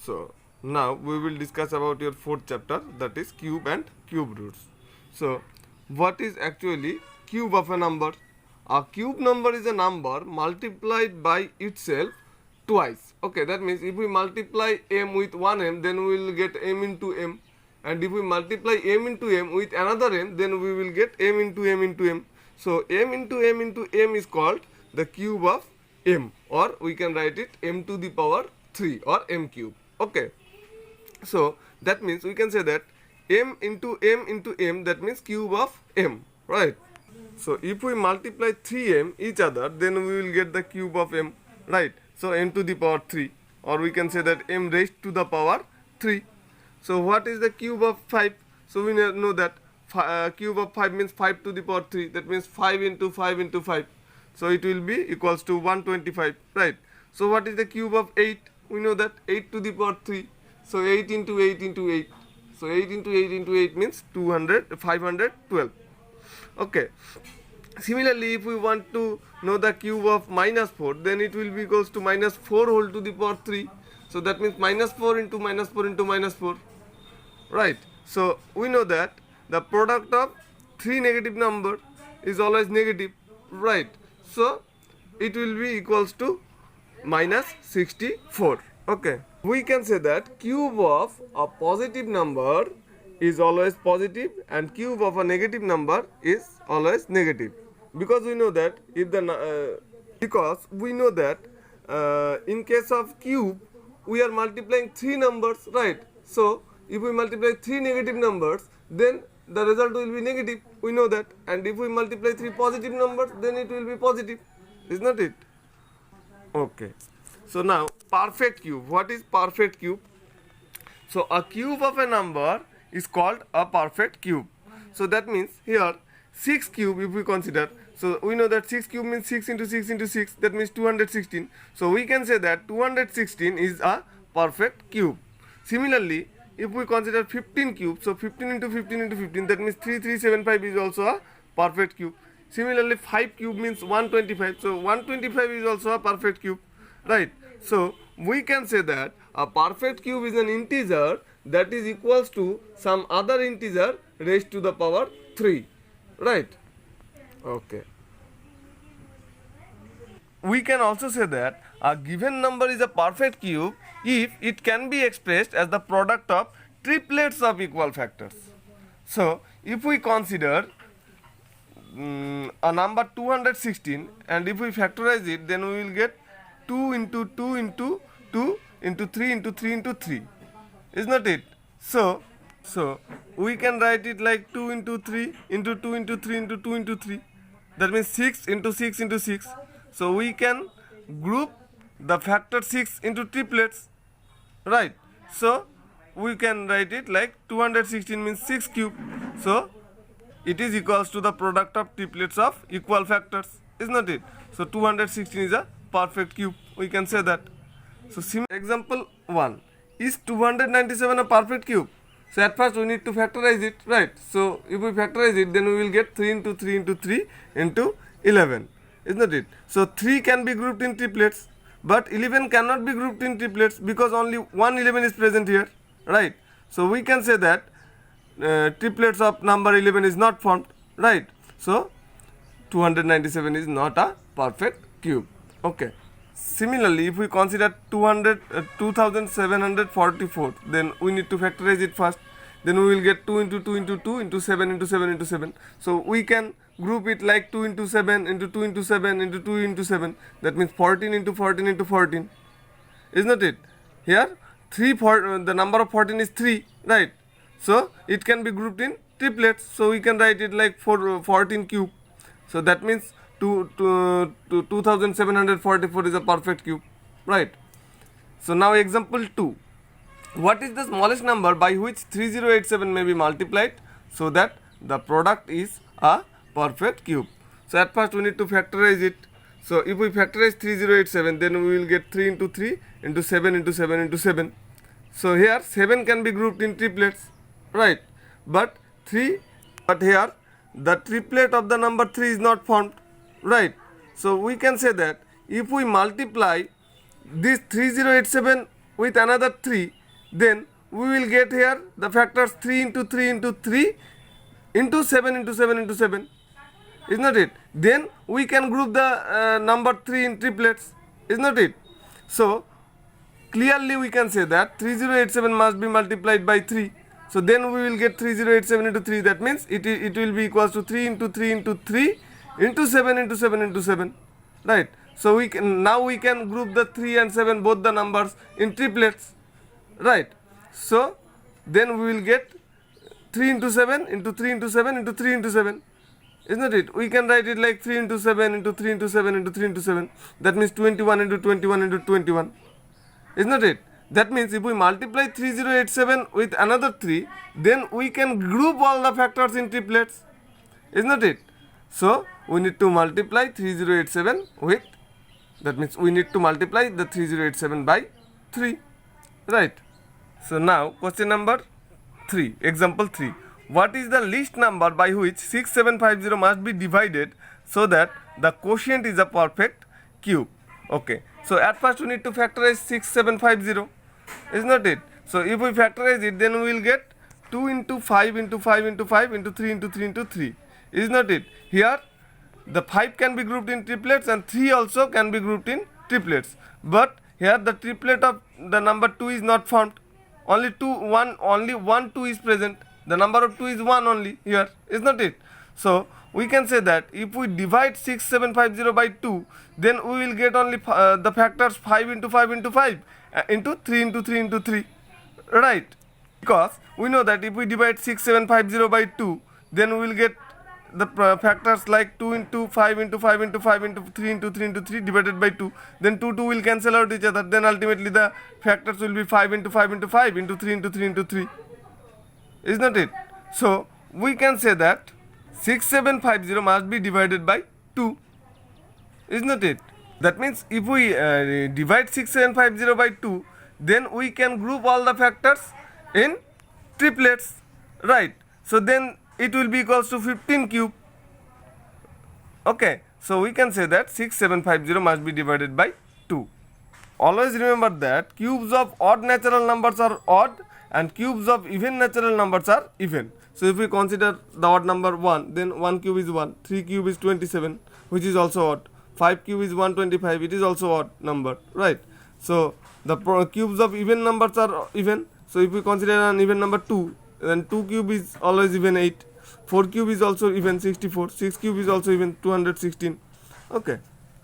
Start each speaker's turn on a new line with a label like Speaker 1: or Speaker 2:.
Speaker 1: So now we will discuss about your fourth chapter, that is cube and cube roots. So what is actually cube of a number? A cube number is a number multiplied by itself twice. Okay, that means if we multiply m with one m, then we will get m into m, and if we multiply m into m with another m, then we will get m into m into m. So m into m into m is called the cube of m, or we can write it m to the power 3 or m cube. Okay, so that means we can say that m into m, that means cube of m, right? So if we multiply 3m each other, then we will get the cube of m, right? So m to the power 3, or we can say that m raised to the power 3. So what is the cube of 5? So we know that cube of 5 means 5 to the power 3, that means 5 into 5 into 5. So it will be equals to 125, right? So what is the cube of 8? We know that 8 to the power 3. So 8 into 8 into 8. So 8 into 8 into 8 means 512. Okay. Similarly, if we want to know the cube of minus 4, then it will be equals to minus 4 whole to the power 3. So that means minus 4 into minus 4 into minus 4. Right. So we know that the product of three negative number is always negative. Right. So it will be equals to minus 64. Okay. We can say that cube of a positive number is always positive and cube of a negative number is always negative, because we know that if the in case of cube we are multiplying three numbers, right? So if we multiply three negative numbers, then the result will be negative, we know that. And if we multiply three positive numbers, then it will be positive, is not it? Okay, so now perfect cube. What is perfect cube? So a cube of a number is called a perfect cube. So that means here 6 cube, if we consider, so we know that 6 cube means 6 into 6 into 6, that means 216. So we can say that 216 is a perfect cube. Similarly, if we consider 15 cube, so 15 into 15 into 15, that means 3375 is also a perfect cube. Similarly, 5 cube means 125, so 125 is also a perfect cube, right? So we can say that a perfect cube is an integer that is equals to some other integer raised to the power 3, right? Okay. We can also say that a given number is a perfect cube if it can be expressed as the product of triplets of equal factors. So if we consider a number 216, and if we factorize it, then we will get 2 into 2 into 2 into 3 into 3 into 3, is not it? So we can write it like 2 into 3 into 2 into 3 into 2 into 3, that means 6 into 6 into 6. So we can group the factor 6 into triplets, right? So we can write it like 216 means 6 cube. So it is equals to the product of triplets of equal factors, is not it? So 216 is a perfect cube, we can say that. So example 1, is 297 a perfect cube? So at first we need to factorize it, right? So if we factorize it, then we will get 3 into 3 into 3 into 11, isn't it? So 3 can be grouped in triplets, but 11 cannot be grouped in triplets because only one 11 is present here, right? So we can say that triplets of number 11 is not formed, right? So 297 is not a perfect cube. Okay. Similarly, if we consider 2744, then we need to factorize it first. Then we will get 2 into 2 into 2 into 7 into 7 into 7. So we can group it like 2 into 7 into 2 into 7 into 2 into 7. That means 14 into 14 into 14. Is not it? Here, the number of 14 is 3, right? So it can be grouped in triplets. So we can write it like 14 cube. So that means 2744 is a perfect cube, right? So now example 2. What is the smallest number by which 3087 may be multiplied so that the product is a perfect cube? So at first we need to factorize it. So if we factorize 3087, then we will get 3 into 3 into 7 into 7 into 7. So here 7 can be grouped in triplets, right? But here the triplet of the number 3 is not formed, right? So we can say that if we multiply this 3087 with another 3, then we will get here the factors 3 into 3 into 3 into 7 into 7 into 7. Is not it? Then we can group the number 3 in triplets. Is not it? So clearly we can say that 3087 must be multiplied by 3. So then we will get 3087 into 3. That means it will be equals to 3 into 3 into 3 into 7 into 7 into 7. Right? So we can group the 3 and 7, both the numbers, in triplets. Right? So then we will get 3 into 7 into 3 into 7 into 3 into 7. Isn't it? We can write it like 3 into 7 into 3 into 7 into 3 into 7. That means 21 into 21 into 21. Isn't it? That means if we multiply 3087 with another 3, then we can group all the factors in triplets. Isn't it? So we need to multiply 3087 with, that means we need to multiply the 3087 by 3. Right? So now question number 3, example 3. What is the least number by which 6750 must be divided so that the quotient is a perfect cube? Okay. So at first we need to factorize 6750. Is not it? So if we factorize it, then we will get 2 into 5 into 5 into 5 into 3 into 3 into 3. Is not it? Here the 5 can be grouped in triplets and 3 also can be grouped in triplets. But here the triplet of the number 2 is not formed. Only one 2 is present. The number of 2 is 1 only here. Is not it? So we can say that if we divide 6750 by 2, then we will get only the factors 5 into 5 into 5 into 3 into 3 into 3. Right? Because we know that if we divide 6750 by 2, then we will get the factors like 2 into 5 into 5 into 5 into 3 into 3 into 3 divided by 2. Then 2 will cancel out each other. Then ultimately the factors will be 5 into 5 into 5 into 3 into 3 into 3. Is not it? So we can say that 6750 must be divided by 2. Is not it? That means if we divide 6750 by 2, then we can group all the factors in triplets. Right? So then it will be equals to 15 cube. Okay. So we can say that 6750 must be divided by 2. Always remember that cubes of odd natural numbers are odd and cubes of even natural numbers are even. So if we consider the odd number 1, then 1 cube is 1, 3 cube is 27, which is also odd, 5 cube is 125, it is also odd number, right? So the cubes of even numbers are even. So if we consider an even number 2, then 2 cube is always even 8, 4 cube is also even 64, 6 cube is also even 216. Okay.